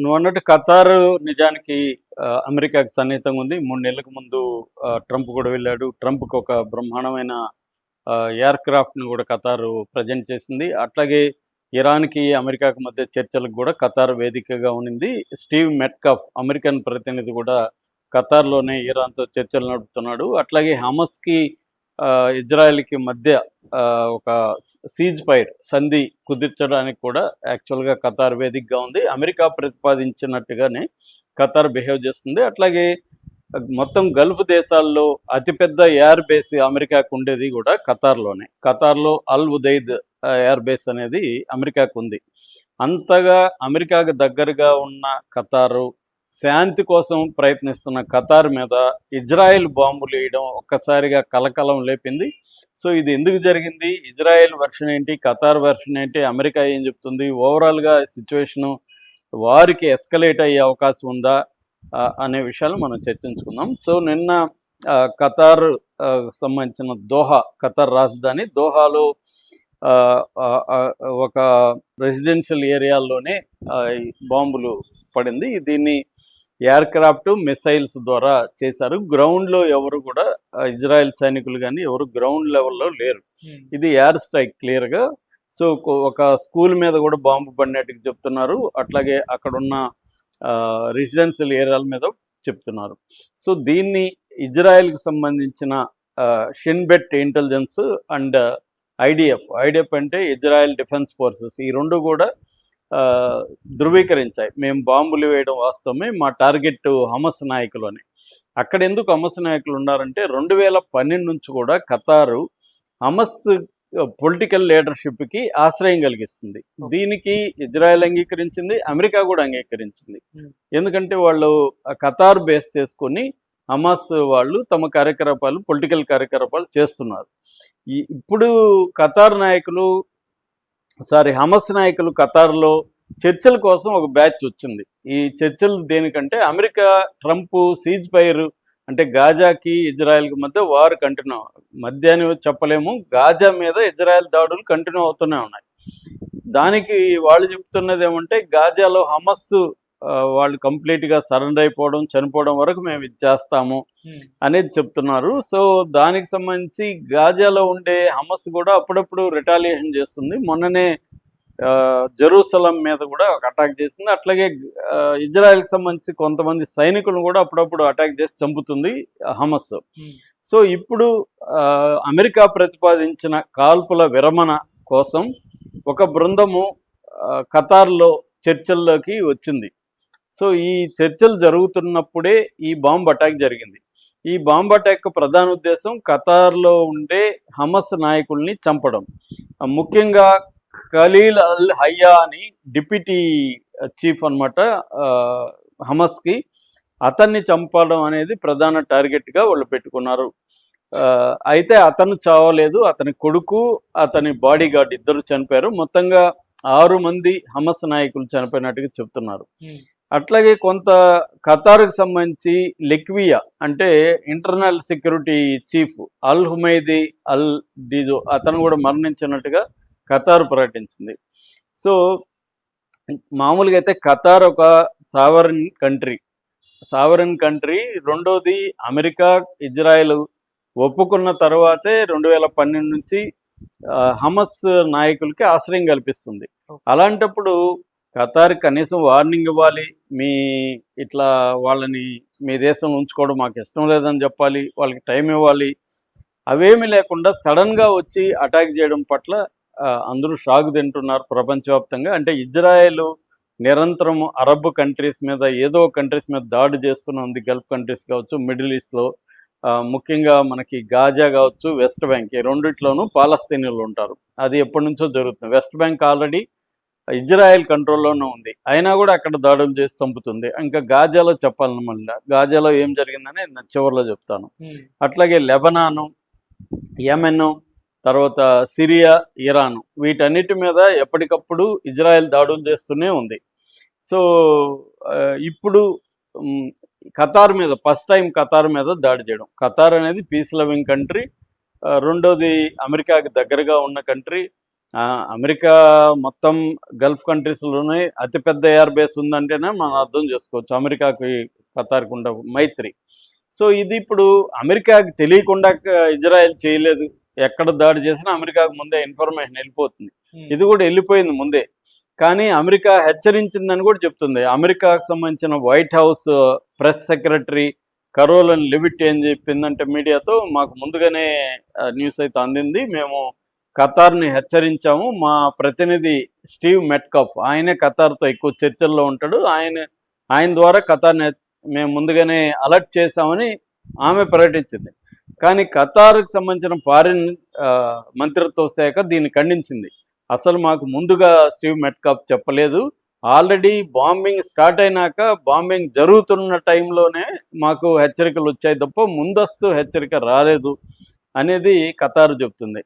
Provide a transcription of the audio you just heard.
నువ్వన్నట్టు ఖతారు నిజానికి అమెరికాకి సన్నిహితంగా ఉంది. 3 నెలలకు ముందు ట్రంప్ కూడా వెళ్ళాడు. ట్రంప్‌కి ఒక బ్రహ్మాండమైన ఎయిర్‌క్రాఫ్ట్‌ని కూడా ఖతారు ప్రెజెంట్ చేసింది. అట్లాగే ఇరాన్‌కి, అమెరికాకి మధ్య చర్చలకు కూడా ఖతార్ వేదికగా ఉండింది. స్టీవ్ మెట్‌కాఫ్ అమెరికన్ ప్రతినిధి కూడా ఖతార్‌లోనే ఇరాన్‌తో చర్చలు నడుపుతున్నాడు. అట్లాగే హమస్‌కి, ఇజ్రాయెల్‌కి మధ్య ఒక సీజ్ ఫైర్ సంధి కుదిర్చడానికి కూడా యాక్చువల్‌గా ఖతార్ వేదికగా ఉంది. అమెరికా ప్రతిపాదించినట్టుగానే ఖతార్ బిహేవ్ చేస్తుంది. అట్లాగే మొత్తం గల్ఫ్ దేశాల్లో అతిపెద్ద ఎయిర్ బేస్ అమెరికాకు ఉండేది కూడా ఖతార్‌లోనే. ఖతార్‌లో అల్ ఉదైద్ ఎయిర్ బేస్ అనేది అమెరికాకు ఉంది. అంతగా అమెరికాకు దగ్గరగా ఉన్న ఖతారు, శాంతి కోసం ప్రయత్నిస్తున్న ఖతార్ మీద ఇజ్రాయెల్ బాంబులు వేయడం ఒక్కసారిగా కలకలం లేపింది. సో ఇది ఎందుకు జరిగింది? ఇజ్రాయెల్ వెర్షన్ ఏంటి? ఖతార్ వెర్షన్ ఏంటి? అమెరికా ఏం చెప్తుంది? ఓవరాల్‌గా సిట్యుయేషను వారికి ఎస్కలేట్ అయ్యే అవకాశం ఉందా? అనే విషయాలు మనం చర్చించుకుందాం. సో నిన్న ఖతార్ సంబంధించిన దోహా, ఖతార్ రాజధాని దోహాలో ఒక రెసిడెన్షియల్ ఏరియాల్లోనే బాంబులు పడింది. దీన్ని ఎయిర్‌క్రాఫ్ట్, మిసైల్స్ ద్వారా చేశారు. గ్రౌండ్‌లో ఎవరు కూడా ఇజ్రాయెల్ సైనికులు గానీ ఎవరు గ్రౌండ్ లెవెల్‌లో లేరు. ఇది ఎయిర్ స్ట్రైక్ క్లియర్‌గా. సో ఒక స్కూల్ మీద కూడా బాంబు పడినట్టుగా చెప్తున్నారు. అట్లాగే అక్కడున్న రెసిడెన్షియల్ ఏరియాల మీద చెప్తున్నారు. సో దీన్ని ఇజ్రాయెల్‌కి సంబంధించిన షిన్బెట్ ఇంటెలిజెన్స్ అండ్ ఐడిఎఫ్ అంటే ఇజ్రాయెల్ డిఫెన్స్ ఫోర్సెస్ ఈ 2 కూడా ధృవీకరించాయి. మేము బాంబులు వేయడం వాస్తవమే, మా టార్గెట్ హమస్ నాయకులు అని. అక్కడ ఎందుకు హమస్ నాయకులు ఉన్నారంటే 2012 నుంచి కూడా ఖతారు హమస్ పొలిటికల్ లీడర్షిప్కి ఆశ్రయం కలిగిస్తుంది. దీనికి ఇజ్రాయెల్ అంగీకరించింది, అమెరికా కూడా అంగీకరించింది. ఎందుకంటే వాళ్ళు ఖతార్ బేస్ చేసుకొని హమాస్ వాళ్ళు తమ కార్యకలాపాలు, పొలిటికల్ కార్యకలాపాలు చేస్తున్నారు. ఇప్పుడు ఖతార్ నాయకులు హమస్ నాయకులు ఖతార్లో చర్చల కోసం ఒక బ్యాచ్ వచ్చింది. ఈ చర్చలు దేనికంటే అమెరికా ట్రంప్ సీజ్ ఫైర్ అంటే గాజాకి ఇజ్రాయెల్కి మధ్య వారు కంటిన్యూ మధ్య అని చెప్పలేము. గాజా మీద ఇజ్రాయెల్ దాడులు కంటిన్యూ అవుతూనే ఉన్నాయి. దానికి వాళ్ళు చెప్తున్నది ఏమంటే గాజాలో హమస్ వాళ్ళు కంప్లీట్గా సరెండర్ అయిపోవడం, చనిపోవడం వరకు మేము ఇది చేస్తాము అనేది చెప్తున్నారు. సో దానికి సంబంధించి గాజాలో ఉండే హమస్ కూడా అప్పుడప్పుడు రిటాలియేషన్ చేస్తుంది. మొన్ననే జెరూసలం మీద కూడా ఒక అటాక్ చేసింది. అట్లాగే ఇజ్రాయెల్కి సంబంధించి కొంతమంది సైనికులను కూడా అప్పుడప్పుడు అటాక్ చేసి చంపుతుంది హమస్. సో ఇప్పుడు అమెరికా ప్రతిపాదించిన కాల్పుల విరమణ కోసం ఒక బృందము ఖతార్లో చర్చల్లోకి వచ్చింది. సో ఈ చర్చలు జరుగుతున్నప్పుడే ఈ బాంబ్ అటాక్ జరిగింది. ఈ బాంబ్ అటాక్ ప్రధాన ఉద్దేశం ఖతార్లో ఉండే హమస్ నాయకుల్ని చంపడం. ముఖ్యంగా ఖలీల్ అల్ హయ్యా అని డిప్యూటీ చీఫ్ అనమాట హమస్కి. అతన్ని చంపడం అనేది ప్రధాన టార్గెట్గా వాళ్ళు పెట్టుకున్నారు. అయితే అతను చావలేదు, అతని కొడుకు, అతని బాడీ గార్డ్ ఇద్దరు చనిపోయారు. మొత్తంగా 6 మంది హమస్ నాయకులు చనిపోయినట్టుగా చెప్తున్నారు. అట్లాగే కొంత ఖతార్కి సంబంధించి లెక్వియా అంటే ఇంటర్నల్ సెక్యూరిటీ చీఫ్ అల్ హుమైదీ అల్ డిజో అతను కూడా మరణించినట్టుగా ఖతార్ ప్రకటించింది. సో మామూలుగా అయితే ఖతార్ ఒక సావరన్ కంట్రీ. రెండోది అమెరికా, ఇజ్రాయెల్ ఒప్పుకున్న తర్వాతే 2012 నుంచి హమస్ నాయకులకి ఆశ్రయం కల్పిస్తుంది. అలాంటప్పుడు ఖతార్ కనీసం వార్నింగ్ ఇవ్వాలి, ఇట్లా వాళ్ళని మీ దేశంలో ఉంచుకోవడం మాకు ఇష్టం లేదని చెప్పాలి, వాళ్ళకి టైం ఇవ్వాలి. అవేమీ లేకుండా సడన్గా వచ్చి అటాక్ చేయడం పట్ల అందరూ షాక్ తింటున్నారు ప్రపంచవ్యాప్తంగా. అంటే ఇజ్రాయెల్ నిరంతరం అరబ్ కంట్రీస్ మీద ఏదో కంట్రీస్ మీద దాడి చేస్తూనే ఉంది. గల్ఫ్ కంట్రీస్ కావచ్చు, మిడిల్ ఈస్ట్లో ముఖ్యంగా మనకి గాజా కావచ్చు, వెస్ట్ బ్యాంక్ ఈ రెండిట్లోనూ పాలస్తీనియన్లు ఉంటారు. అది ఎప్పటి నుంచో జరుగుతుంది. వెస్ట్ బ్యాంక్ ఆల్రెడీ ఇజ్రాయెల్ కంట్రోల్లోనే ఉంది, అయినా కూడా అక్కడ దాడులు చేసి చంపుతుంది. ఇంకా గాజాలో చెప్పాలన్నమాట. గాజాలో ఏం జరిగిందని చివరిలో చెప్తాను. అట్లాగే లెబనాను, యెమెన్, తర్వాత సిరియా, ఇరాన్ వీటన్నిటి మీద ఎప్పటికప్పుడు ఇజ్రాయెల్ దాడులు చేస్తూనే ఉంది. సో ఇప్పుడు ఖతార్ మీద ఫస్ట్ టైం ఖతార్ మీద దాడి చేయడం. ఖతార్ అనేది పీస్ లవింగ్ కంట్రీ. రెండోది అమెరికాకి దగ్గరగా ఉన్న కంట్రీ. అమెరికా మొత్తం గల్ఫ్ కంట్రీస్‌లోనే అతిపెద్ద ఎయిర్ బేస్ ఉందంటేనే మనం అర్థం చేసుకోవచ్చు. అమెరికాకి, ఖతార్‌కి ఉండే మైత్రి. సో, ఇది ఇప్పుడు అమెరికాకి తెలియకుండా ఇజ్రాయెల్ చేయలేదు. ఎక్కడ దాడి చేసినా అమెరికాకు ముందే ఇన్ఫర్మేషన్ వెళ్ళిపోతుంది. ఇది కూడా వెళ్ళిపోయింది ముందే. కానీ అమెరికా హెచ్చరించిందని కూడా చెప్తుంది. అమెరికాకు సంబంధించిన white house press secretary Karoline లెవిట్ ఏం చెప్పిందంటే మీడియాతో, మాకు ముందుగానే న్యూస్ అయితే అందింది. మేము ఖతార్‌ని హెచ్చరించాము. మా ప్రతినిధి స్టీవ్ మెట్‌కాఫ్ ఆయనే ఖతార్‌తో ఎక్కువ చర్చల్లో ఉంటాడు. ఆయన ద్వారా ఖతార్‌ని మేము ముందుగానే అలర్ట్ చేశామని ఆమె ప్రకటించింది. కానీ ఖతార్‌కి సంబంధించిన ఫారిన్ మంత్రిత్వ శాఖ దీన్ని ఖండించింది. అసలు మాకు ముందుగా స్టీవ్ మెట్‌కాఫ్ చెప్పలేదు. ఆల్రెడీ బాంబింగ్ స్టార్ట్ అయినాక, బాంబింగ్ జరుగుతున్న టైంలోనే మాకు హెచ్చరికలు వచ్చాయి తప్ప ముందస్తు హెచ్చరిక రాలేదు అనేది ఖతార్ చెప్తుంది.